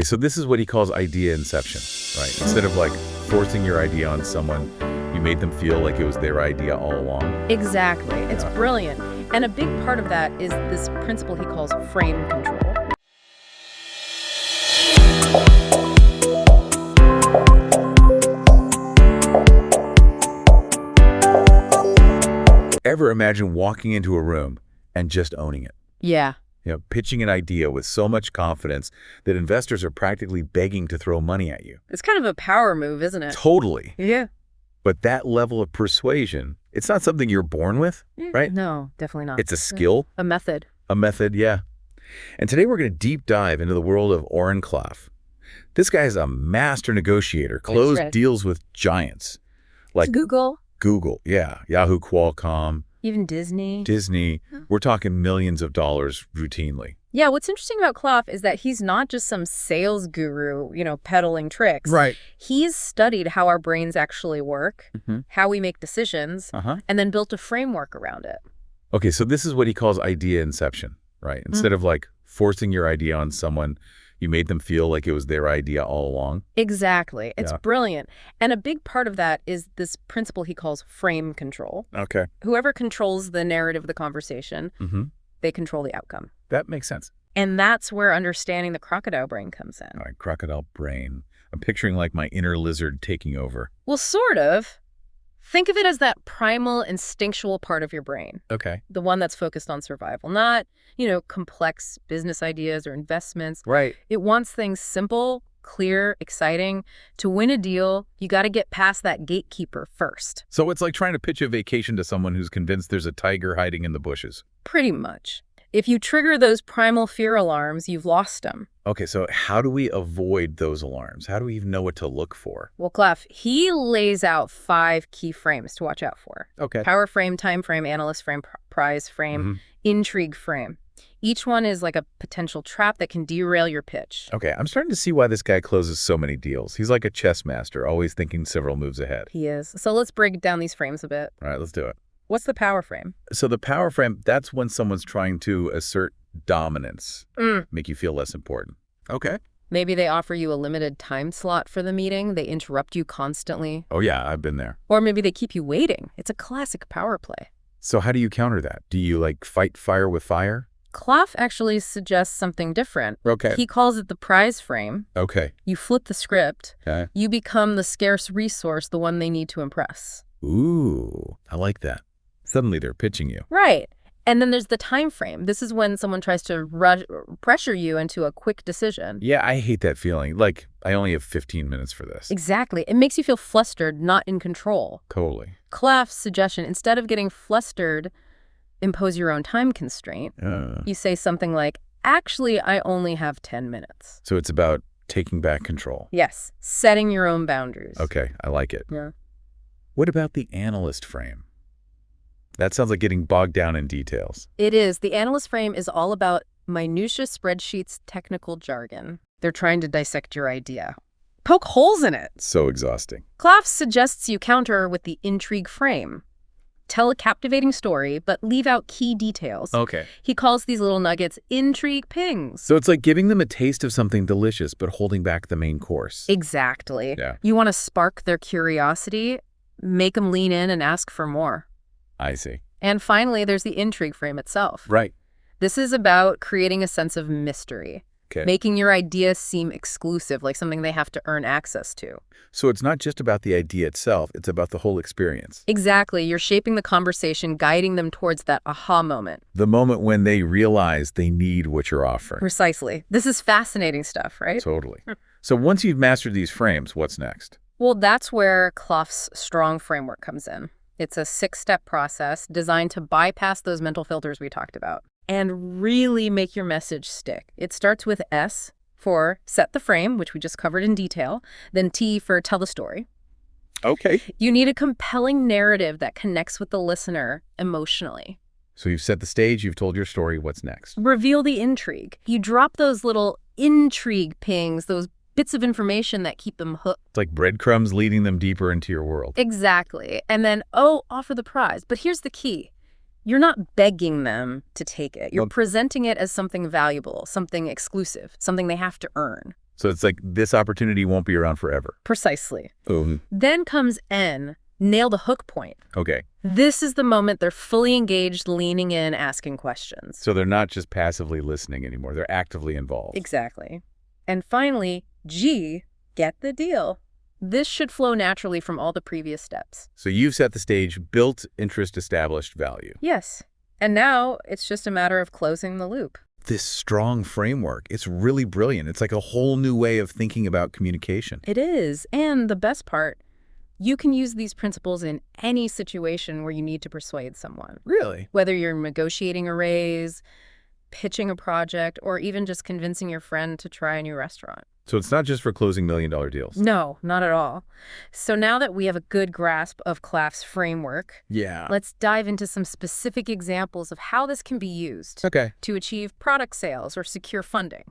So this is what he calls idea inception, right? Instead of like forcing your idea on someone, you made them feel like it was their idea all along. Exactly. It's brilliant. And a big part of that is this principle he calls frame control. Ever imagine walking into a room and just owning it? Yeah. Pitching an idea with so much confidence that investors are practically begging to throw money at you. It's kind of a power move, isn't it? Totally. Yeah. But that level of persuasion, it's not something you're born with, right? No, definitely not. It's a skill. A method. A method, yeah. And today we're going to deep dive into the world of Oren Klaff. This guy is a master negotiator, closed deals with giants. Like Google, yeah. Yahoo, Qualcomm. even Disney. We're talking millions of dollars routinely. Yeah, what's interesting about Klaff is that he's not just some sales guru, peddling tricks. Right. He's studied how our brains actually work, how we make decisions, and then built a framework around it. Okay, so this is what he calls idea inception, right? Instead of like forcing your idea on someone, you made them feel like it was their idea all along. Exactly. It's brilliant. And a big part of that is this principle he calls frame control. Okay. Whoever controls the narrative of the conversation, they control the outcome. That makes sense. And that's where understanding the crocodile brain comes in. All right, crocodile brain. I'm picturing like my inner lizard taking over. Well, sort of. Think of it as that primal, instinctual part of your brain. Okay. The one that's focused on survival, not, complex business ideas or investments. Right. It wants things simple, clear, exciting. To win a deal, you got to get past that gatekeeper first. So it's like trying to pitch a vacation to someone who's convinced there's a tiger hiding in the bushes. Pretty much. If you trigger those primal fear alarms, you've lost them. Okay, so how do we avoid those alarms? How do we even know what to look for? Well, Klaff, he lays out 5 key frames to watch out for. Okay. Power frame, time frame, analyst frame, prize frame, intrigue frame. Each one is like a potential trap that can derail your pitch. Okay, I'm starting to see why this guy closes so many deals. He's like a chess master, always thinking several moves ahead. He is. So let's break down these frames a bit. All right, let's do it. What's the power frame? So the power frame, that's when someone's trying to assert dominance, make you feel less important. Okay. Maybe they offer you a limited time slot for the meeting. They interrupt you constantly. Oh, yeah, I've been there. Or maybe they keep you waiting. It's a classic power play. So how do you counter that? Do you, fight fire with fire? Klaff actually suggests something different. Okay. He calls it the prize frame. Okay. You flip the script. Okay. You become the scarce resource, the one they need to impress. Ooh, I like that. Suddenly they're pitching you. Right. And then there's the time frame. This is when someone tries to pressure you into a quick decision. Yeah, I hate that feeling. I only have 15 minutes for this. Exactly. It makes you feel flustered, not in control. Totally. Klaff's suggestion, instead of getting flustered, impose your own time constraint. You say something like, actually, I only have 10 minutes. So it's about taking back control. Yes. Setting your own boundaries. Okay, I like it. Yeah. What about the analyst frame? That sounds like getting bogged down in details. It is. The analyst frame is all about minutia spreadsheets, technical jargon. They're trying to dissect your idea. Poke holes in it. So exhausting. Klaff suggests you counter with the intrigue frame. Tell a captivating story, but leave out key details. Okay. He calls these little nuggets intrigue pings. So it's like giving them a taste of something delicious, but holding back the main course. Exactly. Yeah. You want to spark their curiosity, make them lean in and ask for more. I see. And finally, there's the intrigue frame itself. Right. This is about creating a sense of mystery, making your idea seem exclusive, like something they have to earn access to. So it's not just about the idea itself, it's about the whole experience. Exactly. You're shaping the conversation, guiding them towards that aha moment. The moment when they realize they need what you're offering. Precisely. This is fascinating stuff, right? Totally. So once you've mastered these frames, what's next? Well, that's where Klaff's strong framework comes in. It's a 6-step process designed to bypass those mental filters we talked about and really make your message stick. It starts with S for set the frame, which we just covered in detail, then T for tell the story. Okay. You need a compelling narrative that connects with the listener emotionally. So you've set the stage, you've told your story, what's next? Reveal the intrigue. You drop those little intrigue pings, those bits of information that keep them hooked. It's like breadcrumbs leading them deeper into your world. Exactly. And then, offer the prize. But here's the key. You're not begging them to take it. You're presenting it as something valuable, something exclusive, something they have to earn. So it's like this opportunity won't be around forever. Precisely. Oh. Then comes N, nail the hook point. Okay. This is the moment they're fully engaged, leaning in, asking questions. So they're not just passively listening anymore. They're actively involved. Exactly. And finally, G, get the deal. This should flow naturally from all the previous steps. So you've set the stage, built interest, established value. Yes. And now it's just a matter of closing the loop. This strong framework, it's really brilliant. It's like a whole new way of thinking about communication. It is. And the best part, you can use these principles in any situation where you need to persuade someone. Really? Whether you're negotiating a raise, pitching a project, or even just convincing your friend to try a new restaurant. So it's not just for closing million-dollar deals. No, not at all. So now that we have a good grasp of Klaff's framework, let's dive into some specific examples of how this can be used to achieve product sales or secure funding.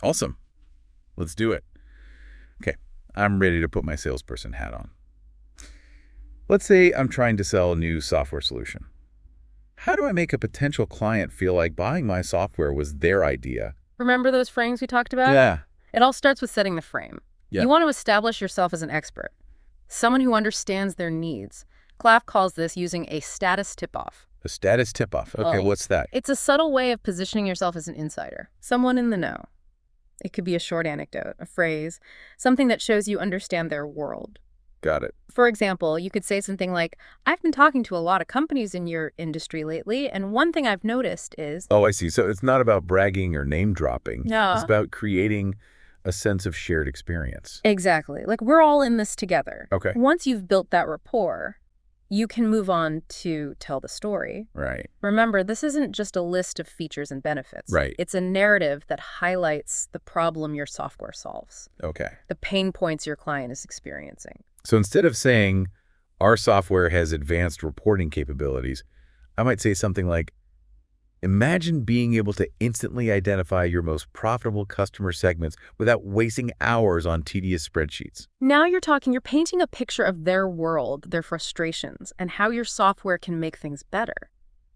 Awesome. Let's do it. Okay, I'm ready to put my salesperson hat on. Let's say I'm trying to sell a new software solution. How do I make a potential client feel like buying my software was their idea? Remember those frames we talked about? Yeah. It all starts with setting the frame. Yeah. You want to establish yourself as an expert, someone who understands their needs. Klaff calls this using a status tip-off. A status tip-off. Okay, what's that? It's a subtle way of positioning yourself as an insider, someone in the know. It could be a short anecdote, a phrase, something that shows you understand their world. Got it. For example, you could say something like, I've been talking to a lot of companies in your industry lately, and one thing I've noticed is... Oh, I see. So it's not about bragging or name-dropping. No. It's about creating a sense of shared experience. Exactly. Like, we're all in this together. Okay. Once you've built that rapport, you can move on to tell the story. Right. Remember, this isn't just a list of features and benefits. Right. It's a narrative that highlights the problem your software solves. Okay. The pain points your client is experiencing. So instead of saying, our software has advanced reporting capabilities, I might say something like, imagine being able to instantly identify your most profitable customer segments without wasting hours on tedious spreadsheets. Now you're painting a picture of their world, their frustrations, and how your software can make things better.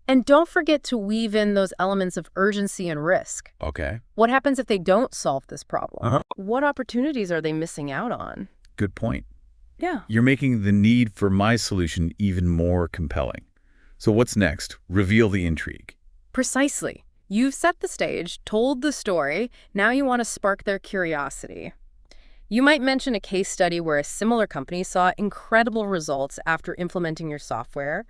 And don't forget to weave in those elements of urgency and risk. Okay. What happens if they don't solve this problem? What opportunities are they missing out on? Good point. Yeah. You're making the need for my solution even more compelling. So what's next? Reveal the intrigue. Precisely. You've set the stage, told the story, now you want to spark their curiosity. You might mention a case study where a similar company saw incredible results after implementing your software,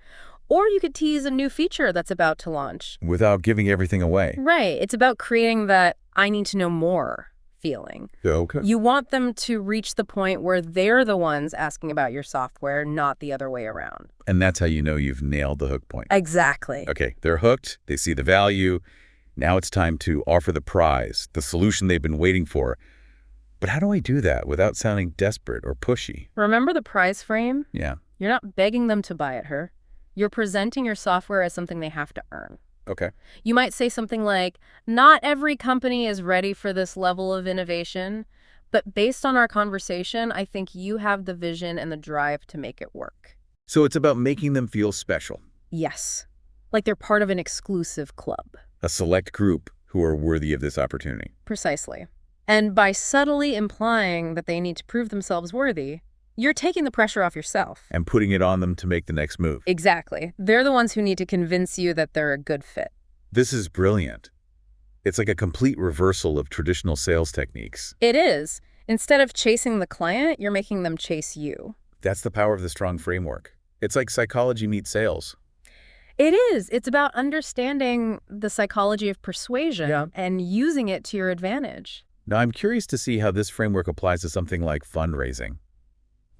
or you could tease a new feature that's about to launch. Without giving everything away. Right. It's about creating that I need to know more feeling. Okay. You want them to reach the point where they're the ones asking about your software, not the other way around. And that's how you know you've nailed the hook point. Exactly. Okay, they're hooked, they see the value. Now it's time to offer the prize, the solution they've been waiting for. But how do I do that without sounding desperate or pushy? Remember the prize frame? Yeah. You're not begging them to buy it, You're presenting your software as something they have to earn. Okay. You might say something like, not every company is ready for this level of innovation, but based on our conversation, I think you have the vision and the drive to make it work. So it's about making them feel special. Yes. Like they're part of an exclusive club. A select group who are worthy of this opportunity. Precisely. And by subtly implying that they need to prove themselves worthy, you're taking the pressure off yourself. And putting it on them to make the next move. Exactly. They're the ones who need to convince you that they're a good fit. This is brilliant. It's like a complete reversal of traditional sales techniques. It is. Instead of chasing the client, you're making them chase you. That's the power of the strong framework. It's like psychology meets sales. It is. It's about understanding the psychology of persuasion and using it to your advantage. Now, I'm curious to see how this framework applies to something like fundraising.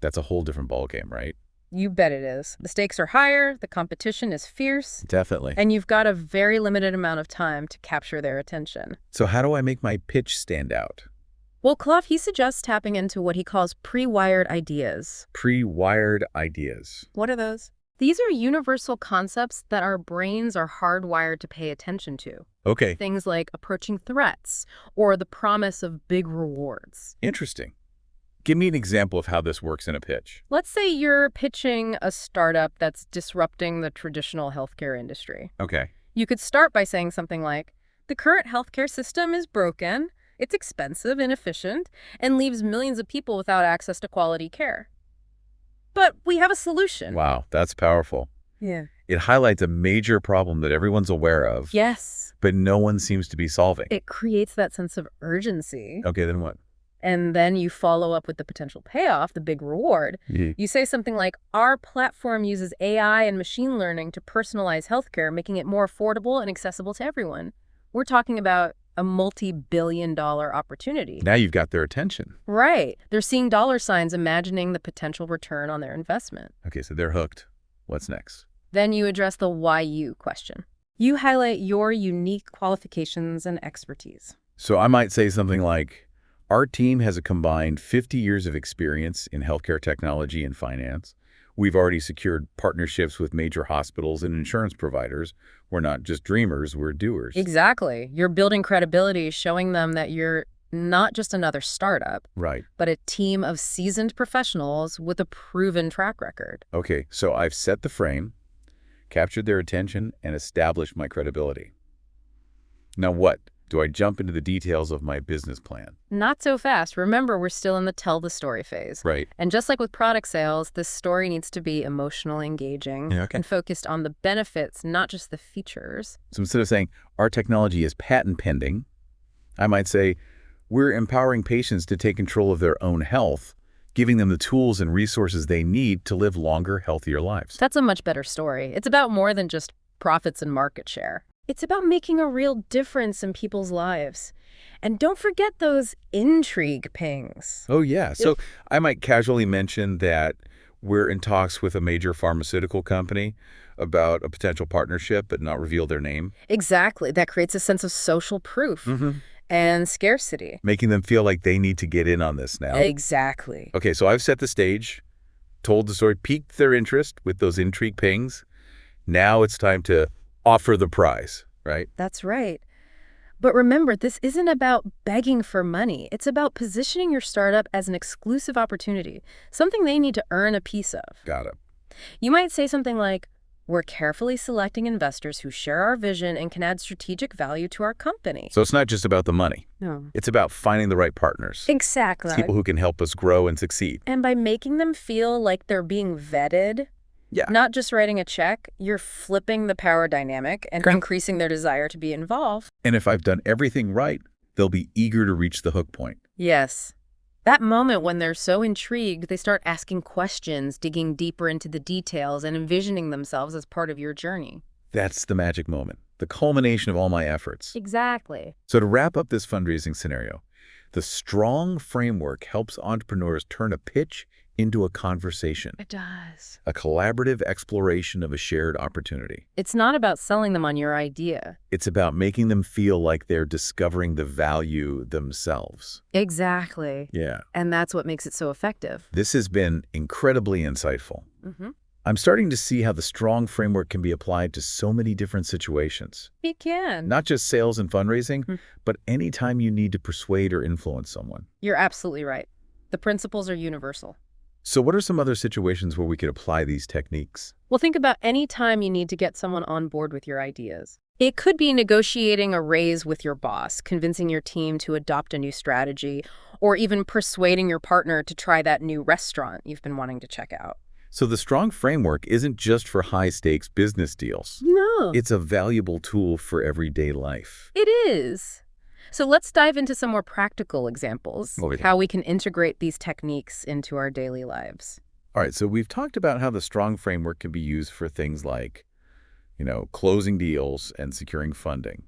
That's a whole different ballgame, right? You bet it is. The stakes are higher, the competition is fierce. Definitely. And you've got a very limited amount of time to capture their attention. So how do I make my pitch stand out? Well, Klaff, he suggests tapping into what he calls pre-wired ideas. Pre-wired ideas. What are those? These are universal concepts that our brains are hardwired to pay attention to. Okay. Things like approaching threats or the promise of big rewards. Interesting. Give me an example of how this works in a pitch. Let's say you're pitching a startup that's disrupting the traditional healthcare industry. Okay. You could start by saying something like, the current healthcare system is broken. It's expensive, inefficient, and leaves millions of people without access to quality care. But we have a solution. Wow, that's powerful. Yeah. It highlights a major problem that everyone's aware of, Yes. but no one seems to be solving. It creates that sense of urgency. Okay, then what? And then you follow up with the potential payoff, the big reward. You say something like, our platform uses AI and machine learning to personalize healthcare, making it more affordable and accessible to everyone. We're talking about a multi-billion-dollar opportunity. Now you've got their attention. Right. They're seeing dollar signs, imagining the potential return on their investment. Okay, so they're hooked. What's next? Then you address the why you question. You highlight your unique qualifications and expertise. So I might say something like, our team has a combined 50 years of experience in healthcare technology and finance. We've already secured partnerships with major hospitals and insurance providers. We're not just dreamers, we're doers. Exactly. You're building credibility, showing them that you're not just another startup, Right. but a team of seasoned professionals with a proven track record. Okay, so I've set the frame, captured their attention, and established my credibility. Now what? Do I jump into the details of my business plan? Not so fast. Remember, we're still in the tell the story phase. Right. And just like with product sales, this story needs to be emotionally engaging and focused on the benefits, not just the features. So instead of saying, our technology is patent pending, I might say, we're empowering patients to take control of their own health, giving them the tools and resources they need to live longer, healthier lives. That's a much better story. It's about more than just profits and market share. It's about making a real difference in people's lives. And don't forget those intrigue pings. Oh, yeah. So I might casually mention that we're in talks with a major pharmaceutical company about a potential partnership, but not reveal their name. Exactly. That creates a sense of social proof and scarcity. Making them feel like they need to get in on this now. Exactly. Okay, so I've set the stage, told the story, piqued their interest with those intrigue pings. Now it's time to offer the prize, right? That's right. But remember, this isn't about begging for money. It's about positioning your startup as an exclusive opportunity, something they need to earn a piece of. Got it. You might say something like, we're carefully selecting investors who share our vision and can add strategic value to our company. So it's not just about the money. No. It's about finding the right partners. Exactly. People who can help us grow and succeed. And by making them feel like they're being vetted, not just writing a check, you're flipping the power dynamic and increasing their desire to be involved. And if I've done everything right, they'll be eager to reach the hook point. Yes. That moment when they're so intrigued, they start asking questions, digging deeper into the details, and envisioning themselves as part of your journey. That's the magic moment, the culmination of all my efforts. Exactly. So to wrap up this fundraising scenario, the strong framework helps entrepreneurs turn a pitch into a conversation. It does. A collaborative exploration of a shared opportunity. It's not about selling them on your idea. It's about making them feel like they're discovering the value themselves. Exactly. Yeah. And that's what makes it so effective. This has been incredibly insightful. I'm starting to see how the strong framework can be applied to so many different situations. It can. Not just sales and fundraising, but anytime you need to persuade or influence someone. You're absolutely right. The principles are universal. So what are some other situations where we could apply these techniques? Well, think about any time you need to get someone on board with your ideas. It could be negotiating a raise with your boss, convincing your team to adopt a new strategy, or even persuading your partner to try that new restaurant you've been wanting to check out. So the strong framework isn't just for high-stakes business deals. No. It's a valuable tool for everyday life. It is. So let's dive into some more practical examples, how we can integrate these techniques into our daily lives. All right, so we've talked about how the strong framework can be used for things like, closing deals and securing funding.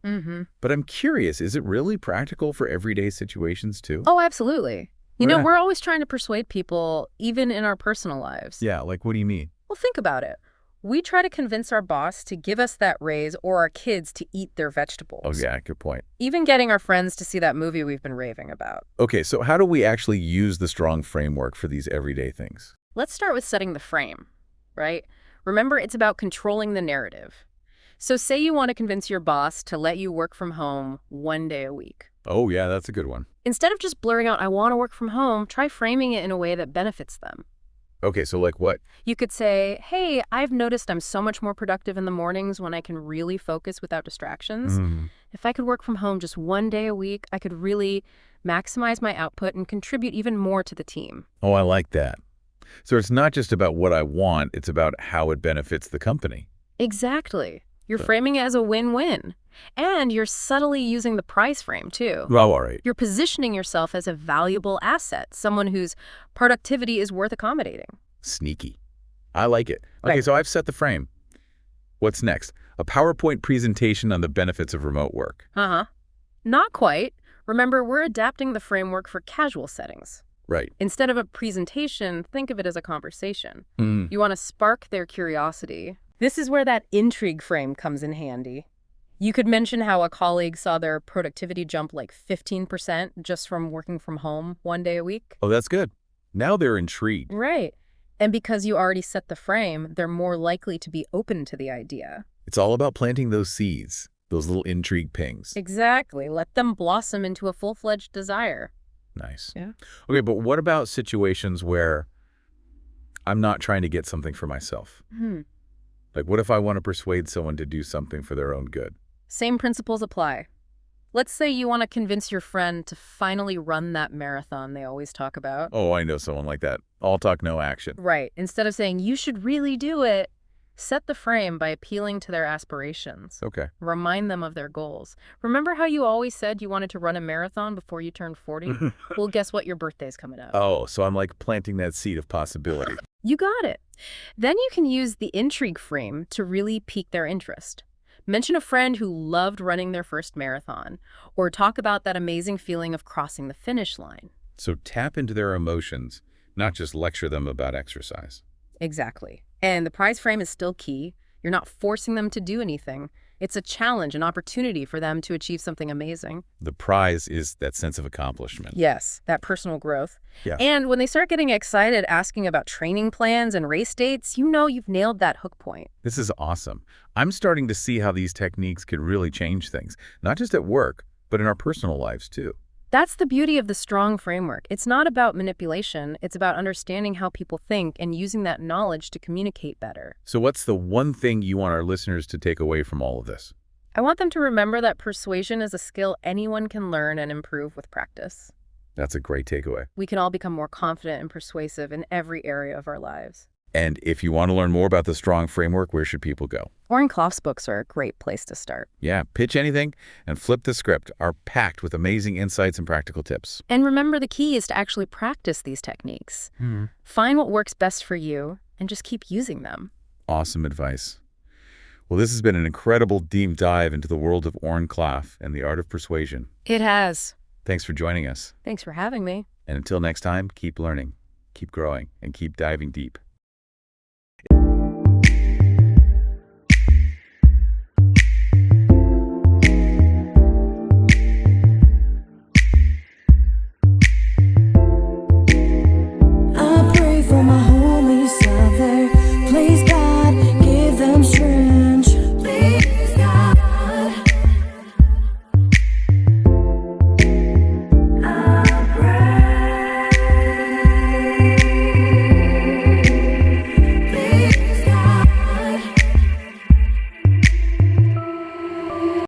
But I'm curious, is it really practical for everyday situations too? Oh, absolutely. We're always trying to persuade people, even in our personal lives. Yeah, like what do you mean? Well, think about it. We try to convince our boss to give us that raise or our kids to eat their vegetables. Oh, yeah, good point. Even getting our friends to see that movie we've been raving about. Okay, so how do we actually use the strong framework for these everyday things? Let's start with setting the frame, right? Remember, it's about controlling the narrative. So say you want to convince your boss to let you work from home 1 day a week. Oh, yeah, that's a good one. Instead of just blurring out, I want to work from home, try framing it in a way that benefits them. Okay, so like what? You could say, hey, I've noticed I'm so much more productive in the mornings when I can really focus without distractions. If I could work from home just one day a week, I could really maximize my output and contribute even more to the team. Oh, I like that. So it's not just about what I want, it's about how it benefits the company. Exactly. You're framing it as a win-win. And you're subtly using the price frame, too. Oh, all right. You're positioning yourself as a valuable asset, someone whose productivity is worth accommodating. Sneaky. I like it. Okay, Right. so I've set the frame. What's next? A PowerPoint presentation on the benefits of remote work. Uh-huh. Not quite. Remember, we're adapting the framework for casual settings. Right. Instead of a presentation, think of it as a conversation. Mm. You want to spark their curiosity. This is where that intrigue frame comes in handy. You could mention how a colleague saw their productivity jump like 15% just from working from home one day a week. Oh, that's good. Now they're intrigued. Right. And because you already set the frame, they're more likely to be open to the idea. It's all about planting those seeds, those little intrigue pings. Exactly. Let them blossom into a full-fledged desire. Nice. Yeah. Okay, but what about situations where I'm not trying to get something for myself? Like, what if I want to persuade someone to do something for their own good? Same principles apply. Let's say you want to convince your friend to finally run that marathon they always talk about. Oh, I know someone like that. All talk, no action. Right. Instead of saying, you should really do it, set the frame by appealing to their aspirations. Okay. Remind them of their goals. Remember how you always said you wanted to run a marathon before you turned 40? Well, guess what? Your birthday's coming up. Oh, so I'm like planting that seed of possibility. You got it. Then you can use the intrigue frame to really pique their interest. Mention a friend who loved running their first marathon, or talk about that amazing feeling of crossing the finish line. So tap into their emotions, not just lecture them about exercise. Exactly. And the prize frame is still key. You're not forcing them to do anything. It's a challenge, an opportunity for them to achieve something amazing. The prize is that sense of accomplishment. Yes, that personal growth. Yeah. And when they start getting excited asking about training plans and race dates, you know you've nailed that hook point. This is awesome. I'm starting to see how these techniques could really change things, not just at work, but in our personal lives too. That's the beauty of the strong framework. It's not about manipulation. It's about understanding how people think and using that knowledge to communicate better. So what's the one thing you want our listeners to take away from all of this? I want them to remember that persuasion is a skill anyone can learn and improve with practice. That's a great takeaway. We can all become more confident and persuasive in every area of our lives. And if you want to learn more about the strong framework, where should people go? Oren Klaff's books are a great place to start. Yeah, pitch anything and flip the script are packed with amazing insights and practical tips. And remember, the key is to actually practice these techniques. Find what works best for you and just keep using them. Awesome advice. Well, this has been an incredible deep dive into the world of Oren Klaff and the art of persuasion. It has. Thanks for joining us. Thanks for having me. And until next time, keep learning, keep growing, and keep diving deep.